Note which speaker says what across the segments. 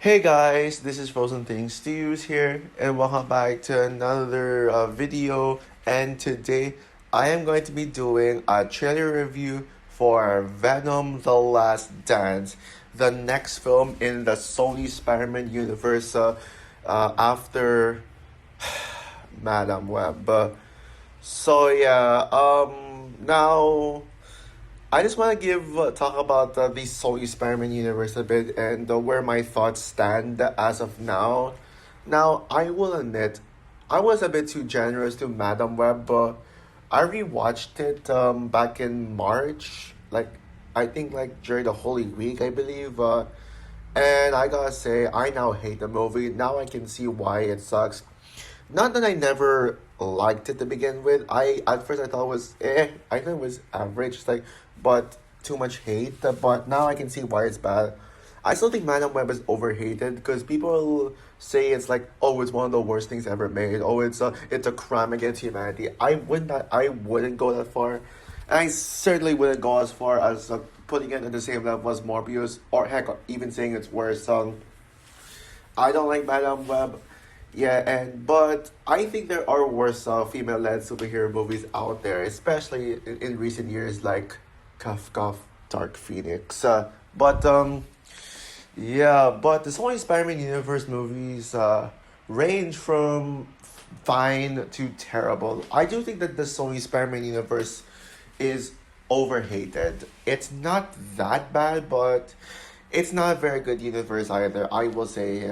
Speaker 1: Hey guys, this is Frozen Things Stews here, and welcome back to another video. And today I am going to be doing a trailer review for Venom: The Last Dance, the next film in the Sony Spider-Man universe after Madam Web. Now I just want to give talk about the Sony Spider-Man universe a bit and where my thoughts stand as of now. Now, I will admit, I was a bit too generous to Madam Web, but I rewatched it back in March, like I think like during the Holy Week, I believe. And I gotta say, I now hate the movie. Now I can see why it sucks. Not that I never liked it to begin with. I at first I thought it was I thought it was average, like but too much hate. But now I can see why it's bad. I still think Man of Web is overhated because people say it's like, oh, it's one of the worst things ever made. Oh, it's a crime against humanity. I wouldn't go that far, and I certainly wouldn't go as far as putting it at the same level as Morbius, or heck, even saying it's worse. I don't like Madame Web. Yeah, and but I think there are worse female-led superhero movies out there, especially in recent years, like Cuff Cuff, Dark Phoenix. But the Sony Spider-Man universe movies range from fine to terrible. I do think that the Sony Spider-Man universe is overhated. It's not that bad, but it's not a very good universe either. I will say,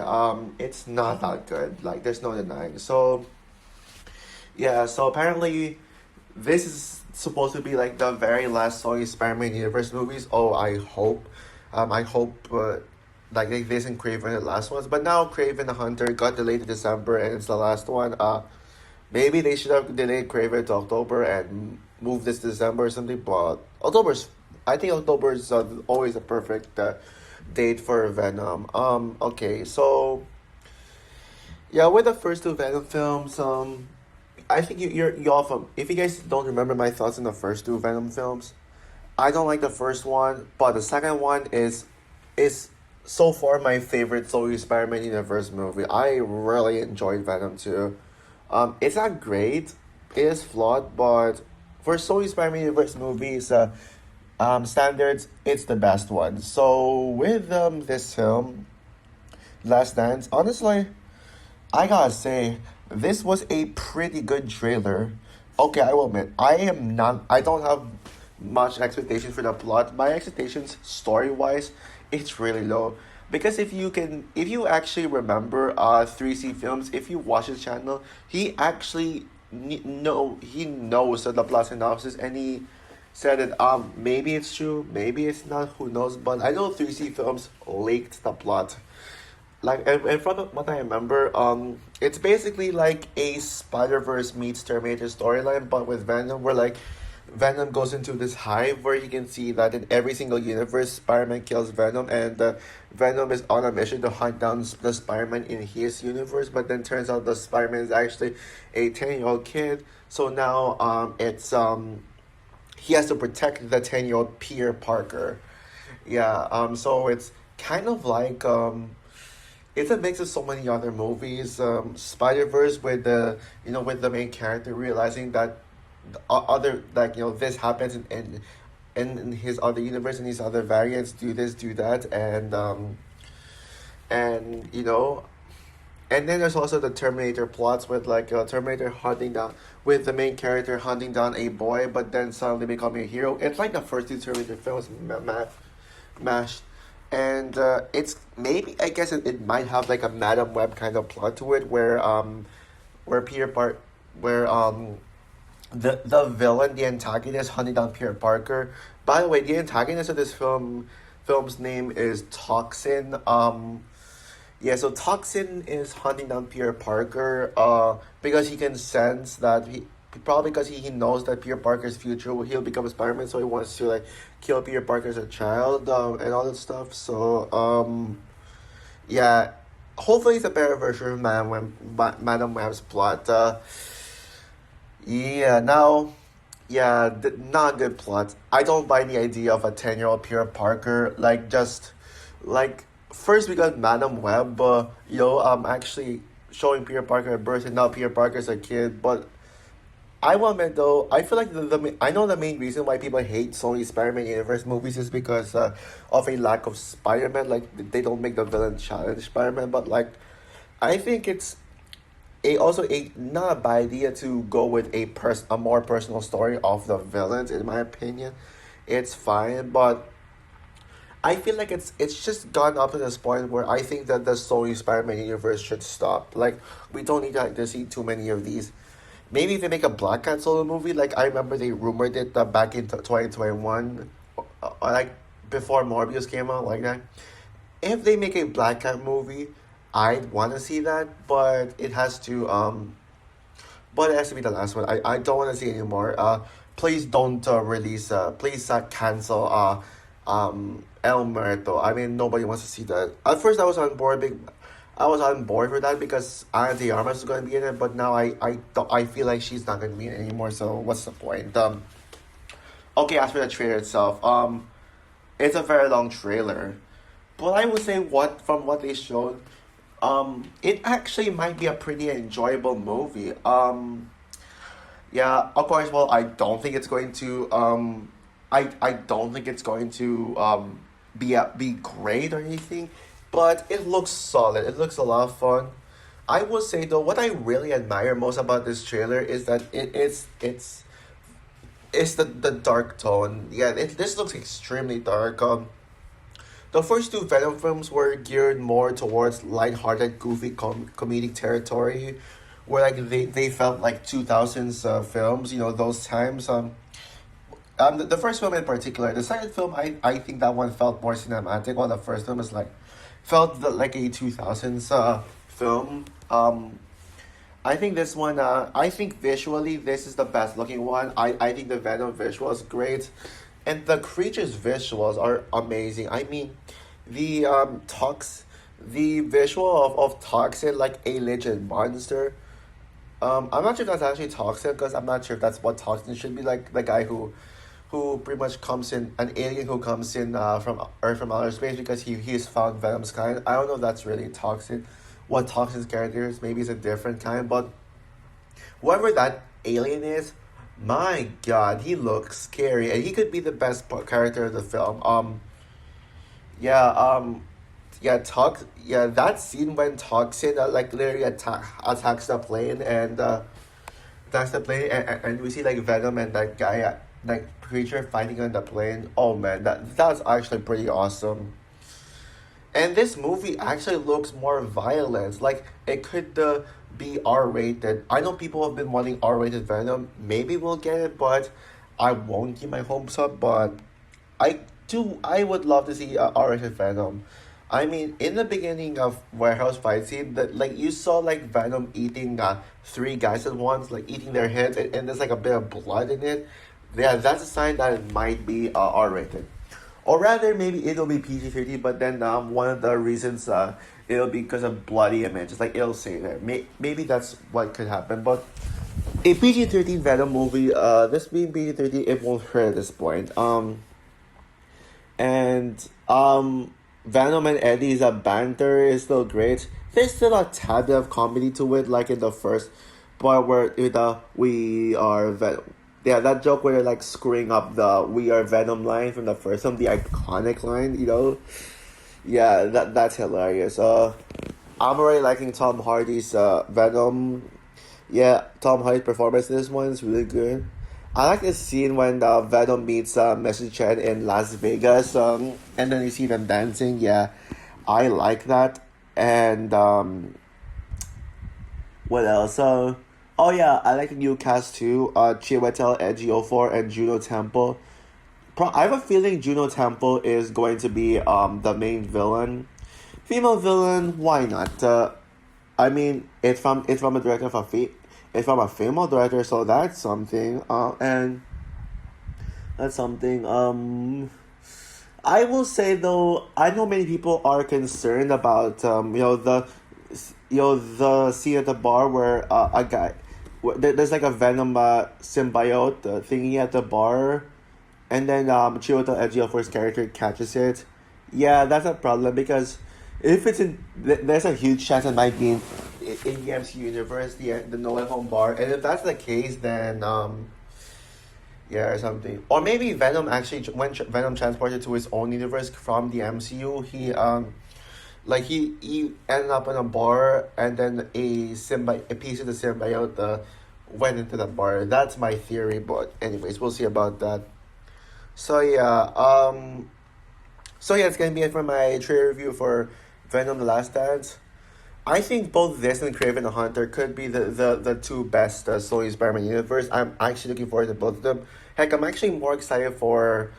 Speaker 1: it's not that good. Like, there's no denying. So, yeah. So apparently, this is supposed to be like the very last Sony Spider-Man universe movies. Oh, I hope. I hope. Like this and Craven the last ones, but now Craven the Hunter got delayed to December and it's the last one. Maybe they should have delayed Craven to October and move this to December or something. But I think October is always a perfect date for Venom. Okay, so yeah, with the first two Venom films, I think you all from. If you guys don't remember my thoughts on the first two Venom films, I don't like the first one, but the second one is so far my favorite Sony Spider-Man universe movie. I really enjoyed Venom too. It's not great. It is flawed, but for Sony Spider-Man universe movies, standards, it's the best one. So with this film, Last Dance, honestly, I gotta say, this was a pretty good trailer. Okay, I will admit, I don't have much expectation for the plot. My expectations, story-wise, it's really low. Because if you actually remember 3C Films, if you watch his channel, he actually he knows the plot synopsis, and he said that maybe it's true, maybe it's not, who knows, but I know 3C Films leaked the plot. Like in front of what I remember, it's basically like a Spider Verse meets Terminator storyline, but with Venom, where like Venom goes into this hive where you can see that in every single universe, Spider-Man kills Venom, and Venom is on a mission to hunt down the Spider-Man in his universe. But then turns out the Spider-Man is actually a 10-year-old kid. So now it's he has to protect the 10-year-old Peter Parker. Yeah. So it's kind of like it's a mix of so many other movies. Spider Verse with with the main character realizing that other, like, this happens in his other universe, and his other variants do this, do that, and and then there's also the Terminator plots with like Terminator hunting down, with the main character hunting down a boy, but then suddenly becoming a hero. It's like the first two Terminator films mashed, and it's maybe, I guess it might have like a Madam Web kind of plot to it, where Peter Part where the villain, the antagonist, hunting down Peter Parker. By the way, the antagonist of this film's name is Toxin. Yeah, so Toxin is hunting down Peter Parker. Because he can sense that probably because he knows that Peter Parker's future he'll become a Spider-Man, so he wants to like kill Peter Parker as a child, and all that stuff. So yeah, hopefully it's a better version of Madam Web's plot. Yeah, now, yeah, not good plot. I don't buy the idea of a 10-year-old Peter Parker, like, just, like, first we got Madam Web, actually showing Peter Parker at birth, and now Peter Parker's a kid. But I will admit though, I feel like I know the main reason why people hate Sony Spider-Man universe movies is because of a lack of Spider-Man. Like they don't make the villain challenge Spider-Man, but like I think it's a not a bad idea to go with a more personal story of the villains. In my opinion, it's fine, but I feel like it's just gone up to this point where I think that the Sony Spider-Man universe should stop. Like we don't need to see too many of these. Maybe if they make a Black Cat solo movie, like I remember they rumored it back in 2021, like before Morbius came out, like that. If they make a Black Cat movie, I'd want to see that, but it has to be the last one. I don't want to see anymore. Please don't release. Please cancel. El Muerto. I mean, nobody wants to see that. At first, I was on board for that because Ana de Armas is going to be in it, but now I feel like she's not going to be in it anymore. So what's the point? Okay. As for the trailer itself, it's a very long trailer, but I would say what they showed, it actually might be a pretty enjoyable movie. Yeah, of course. Well, I don't think it's going to. I don't think it's going to be great or anything, but it looks solid. It looks a lot of fun. I will say though, what I really admire most about this trailer is that it's the dark tone. Yeah, this looks extremely dark. The first two Venom films were geared more towards lighthearted, goofy comedic territory, where like they felt like 2000s films. You know those times. The first film in particular. The second film, I think that one felt more cinematic, while the first film is like a 2000s film. I think this one, I think visually this is the best looking one. I think the Venom visual is great. And the creature's visuals are amazing. I mean, the visual of Toxin, like a legit monster. I'm not sure if that's actually Toxin, because I'm not sure if that's what Toxin should be like. The guy who pretty much comes in, an alien who comes in from Earth from outer space because he's found Venom's kind. I don't know if that's really Toxin, what Toxin's character is. Maybe it's a different kind, but whoever that alien is, my God, he looks scary, and he could be the best character of the film. Yeah, that scene when Toxin like literally attacks the plane and and we see like Venom and that guy like creature fighting on the plane. Oh man, that's actually pretty awesome. And this movie actually looks more violent. Like it could be R rated. I know people have been wanting R rated Venom. Maybe we'll get it, but I won't give my hopes up. But I would love to see R rated Venom. I mean, in the beginning of warehouse fight scene, that like you saw like Venom eating three guys at once, like eating their heads, and there's like a bit of blood in it. Yeah, that's a sign that it might be R rated. Or rather, maybe it'll be PG-13, but then one of the reasons it'll be because of bloody images. Like, it'll say that. Maybe that's what could happen. But a PG-13 Venom movie, this being PG-13, it won't hurt at this point. And Venom and Eddie's banter is still great. There's still a tad bit of comedy to it, like in the first part where we are Venom. Yeah, that joke where they're like screwing up the "We Are Venom" line from the first one, the iconic line, you know. Yeah, that's hilarious. I'm already liking Tom Hardy's Venom. Yeah, Tom Hardy's performance in this one is really good. I like the scene when Venom meets Mrs. Chen in Las Vegas, and then you see them dancing. Yeah, I like that. And what else? Oh yeah, I like the new cast too. Chiwetel Ejiofor and Juno Temple. I have a feeling Juno Temple is going to be the main villain. Female villain, why not? I mean, it's from a director of it's from a female director, so that's something. And that's something. I will say though, I know many people are concerned about the scene at the bar where a guy, there's like a Venom symbiote thingy at the bar, and then Chiwetel Ejiofor's character catches it. Yeah, that's a problem because If it's in, there's a huge chance it might be in the MCU universe, the No Way Home bar, and if that's the case, then yeah, or something, or maybe Venom actually when Venom transported to his own universe from the MCU, like he ended up in a bar, and then a piece of the symbiote went into the bar. That's my theory, but anyways, we'll see about that. So yeah, it's gonna be it for my trailer review for Venom: The Last Dance. I think both this and Craven the Hunter could be the two best Sony Spider-Man universe. I'm actually looking forward to both of them. Heck, I'm actually more excited for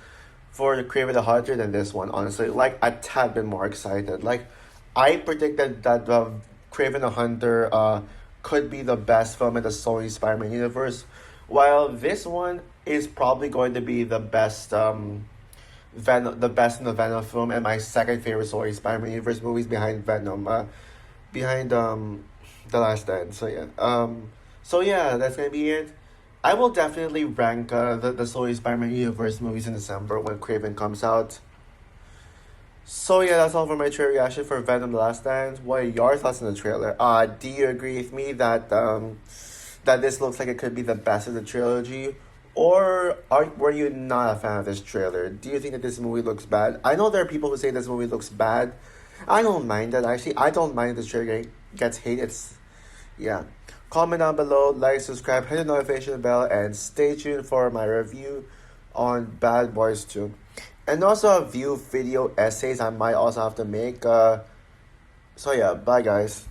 Speaker 1: the Craven the Hunter than this one, honestly. Like, a tad bit more excited. Like, I predicted that Craven the Hunter could be the best film in the Sony Spider-Man universe, while this one is probably going to be the best the best in the Venom film, and my second favorite Sony Spider-Man universe movies behind Venom. Behind The Last Dance. So yeah, that's gonna be it. I will definitely rank the Sony Spider-Man universe movies in December when Craven comes out. So yeah, that's all for my trailer reaction for Venom: The Last Dance. What are your thoughts on the trailer? Do you agree with me that that this looks like it could be the best of the trilogy? Or were you not a fan of this trailer? Do you think that this movie looks bad? I know there are people who say this movie looks bad. I don't mind that, actually. I don't mind if this trailer gets hate. Yeah. Comment down below, like, subscribe, hit the notification bell, and stay tuned for my review on Bad Boys 2. And also a few video essays I might also have to make. So yeah, bye guys.